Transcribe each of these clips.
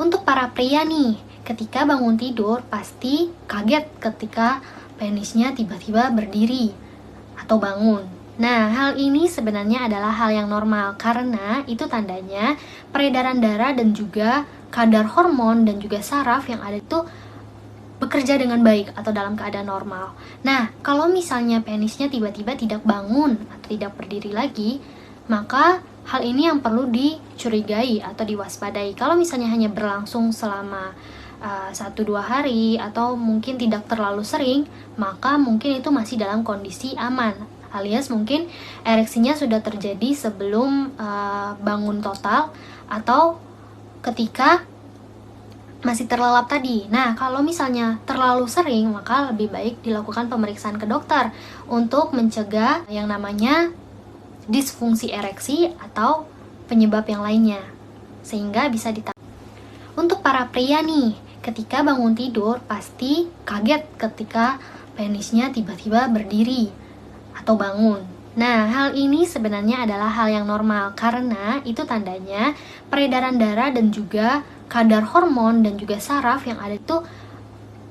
Untuk para pria nih, ketika bangun tidur pasti kaget ketika penisnya tiba-tiba berdiri atau bangun. Nah, hal ini sebenarnya adalah hal yang normal karena itu tandanya peredaran darah dan juga kadar hormon dan juga saraf yang ada itu bekerja dengan baik atau dalam keadaan normal. Nah, kalau misalnya penisnya tiba-tiba tidak bangun atau tidak berdiri lagi, maka hal ini yang perlu dicurigai atau diwaspadai. Kalau misalnya hanya berlangsung selama 1-2 hari atau mungkin tidak terlalu sering, maka mungkin itu masih dalam kondisi aman, alias mungkin ereksinya sudah terjadi sebelum bangun total atau ketika masih terlelap tadi. Nah, kalau misalnya terlalu sering, maka lebih baik dilakukan pemeriksaan ke dokter untuk mencegah yang namanya disfungsi ereksi atau penyebab yang lainnya, sehingga bisa ditangani. Untuk para pria nih, ketika bangun tidur pasti kaget ketika penisnya tiba-tiba berdiri atau bangun. Nah, hal ini sebenarnya adalah hal yang normal karena itu tandanya peredaran darah dan juga kadar hormon dan juga saraf yang ada itu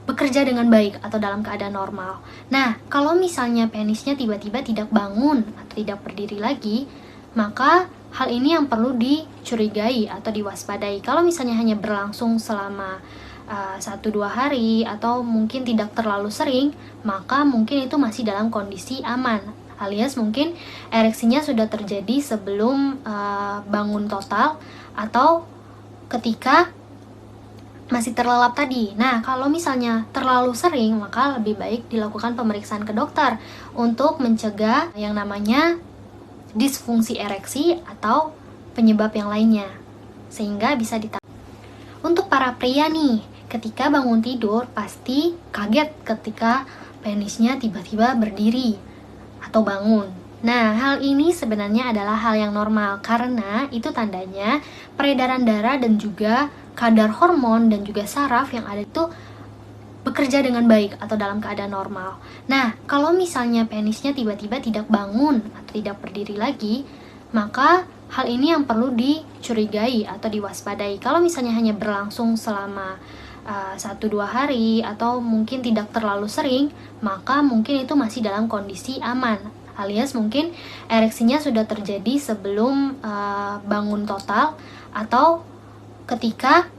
bekerja dengan baik atau dalam keadaan normal. Nah, kalau misalnya penisnya tiba-tiba tidak bangun atau tidak berdiri lagi, maka hal ini yang perlu dicurigai atau diwaspadai. Kalau misalnya hanya berlangsung selama 1-2 hari atau mungkin tidak terlalu sering, maka mungkin itu masih dalam kondisi aman, alias mungkin ereksinya sudah terjadi sebelum bangun total atau ketika masih terlelap tadi. Nah, kalau misalnya terlalu sering, maka lebih baik dilakukan pemeriksaan ke dokter untuk mencegah yang namanya disfungsi ereksi atau penyebab yang lainnya, sehingga bisa ditangani. Untuk para pria nih, ketika bangun tidur pasti kaget ketika penisnya tiba-tiba berdiri atau bangun. Nah, hal ini sebenarnya adalah hal yang normal karena itu tandanya peredaran darah dan juga kadar hormon dan juga saraf yang ada itu bekerja dengan baik atau dalam keadaan normal. Nah, kalau misalnya penisnya tiba-tiba tidak bangun atau tidak berdiri lagi, maka hal ini yang perlu dicurigai atau diwaspadai. Kalau misalnya hanya berlangsung selama 1-2 hari atau mungkin tidak terlalu sering, maka mungkin itu masih dalam kondisi aman, alias mungkin ereksinya sudah terjadi sebelum bangun total atau ketika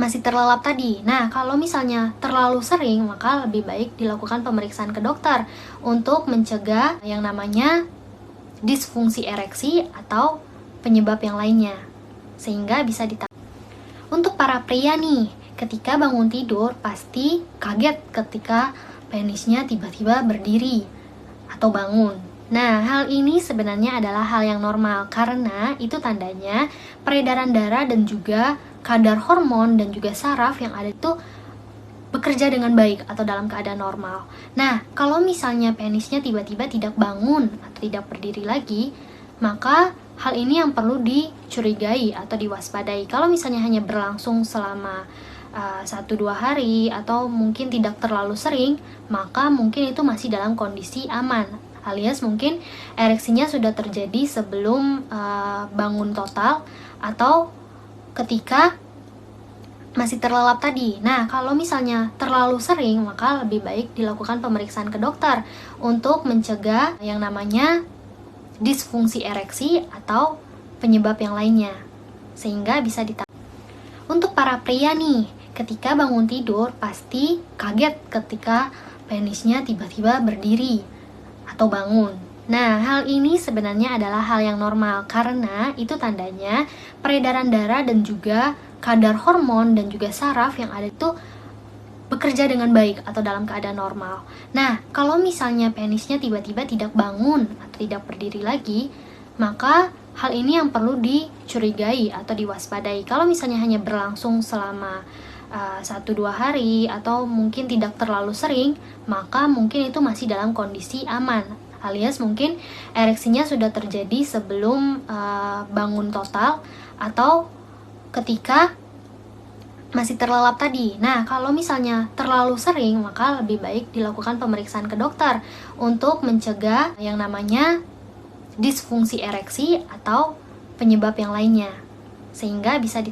masih terlelap tadi. Nah, kalau misalnya terlalu sering, maka lebih baik dilakukan pemeriksaan ke dokter untuk mencegah yang namanya disfungsi ereksi atau penyebab yang lainnya, sehingga bisa ditangani. Untuk para pria nih, ketika bangun tidur pasti kaget ketika penisnya tiba-tiba berdiri atau bangun. Nah, hal ini sebenarnya adalah hal yang normal karena itu tandanya peredaran darah dan juga kadar hormon dan juga saraf yang ada itu bekerja dengan baik atau dalam keadaan normal. Nah, kalau misalnya penisnya tiba-tiba tidak bangun atau tidak berdiri lagi, maka hal ini yang perlu dicurigai atau diwaspadai. Kalau misalnya hanya berlangsung selama 1-2 hari atau mungkin tidak terlalu sering, maka mungkin itu masih dalam kondisi aman, alias mungkin ereksinya sudah terjadi sebelum bangun total atau ketika masih terlelap tadi. Nah, kalau misalnya terlalu sering, maka lebih baik dilakukan pemeriksaan ke dokter untuk mencegah yang namanya disfungsi ereksi atau penyebab yang lainnya, sehingga bisa ditangani. Untuk para pria nih, ketika bangun tidur pasti kaget ketika penisnya tiba-tiba berdiri atau bangun. Nah, hal ini sebenarnya adalah hal yang normal karena itu tandanya peredaran darah dan juga kadar hormon dan juga saraf yang ada itu bekerja dengan baik atau dalam keadaan normal. Nah, kalau misalnya penisnya tiba-tiba tidak bangun atau tidak berdiri lagi, maka hal ini yang perlu dicurigai atau diwaspadai. Kalau misalnya hanya berlangsung selama 1-2 hari atau mungkin tidak terlalu sering, maka mungkin itu masih dalam kondisi aman, alias mungkin ereksinya sudah terjadi sebelum bangun total atau ketika masih terlelap tadi. Nah, kalau misalnya terlalu sering, maka lebih baik dilakukan pemeriksaan ke dokter untuk mencegah yang namanya disfungsi ereksi atau penyebab yang lainnya, sehingga bisa ditangani.